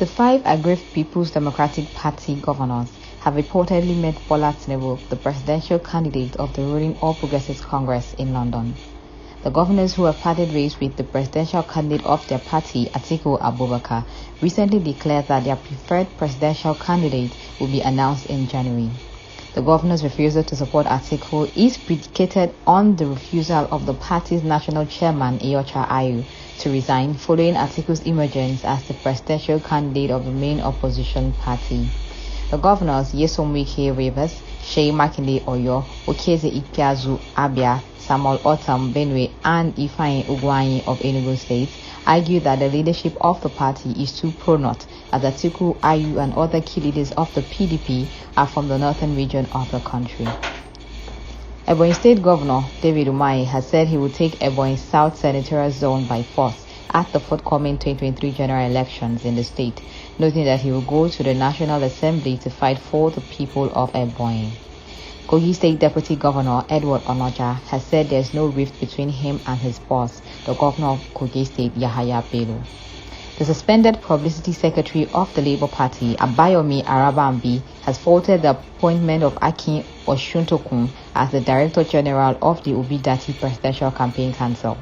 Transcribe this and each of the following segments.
The 5 aggrieved People's Democratic Party governors have reportedly met Bola Tinubu, the presidential candidate of the ruling All Progressives Congress, in London. The governors, who have parted ways with the presidential candidate of their party, Atiku Abubakar, recently declared that their preferred presidential candidate will be announced in January. The governor's refusal to support Atiku is predicated on the refusal of the party's national chairman, Iyorchia Ayu, to resign following Atiku's emergence as the presidential candidate of the main opposition party. The governors, Nyesom Wike Rivers, Seyi Makinde Oyo, Okezie Ikpeazu Abia, Samuel Ortom Benue, and Ifeanyi Ugwuanyi of Enugu State argued that the leadership of the party is too pro-North, as Atiku, Ayu, and other key leaders of the PDP are from the northern region of the country. Ebonyi State Governor David Umahi has said he will take Ebonyi South Senatorial Zone by force at the forthcoming 2023 general elections in the state, noting that he will go to the National Assembly to fight for the people of Ebonyi. Kogi State Deputy Governor Edward Onoja has said there is no rift between him and his boss, the Governor of Kogi State, Yahaya Bello. The suspended publicity secretary of the Labour Party, Abayomi Arabambi, has faulted the appointment of Akin Oshuntokun as the Director General of the Obi Dati Presidential Campaign Council.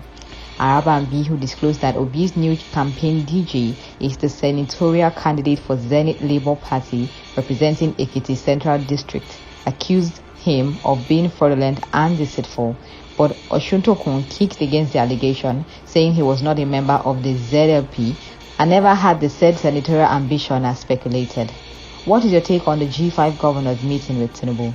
Arabambi, who disclosed that Obi's new campaign DG is the senatorial candidate for Zenith Labour Party representing Ekiti Central District, accused him of being fraudulent and deceitful, but Oshuntokun kicked against the allegation, saying he was not a member of the ZLP and never had the said senatorial ambition as speculated. What is your take on the G5 governors meeting with Tinubu?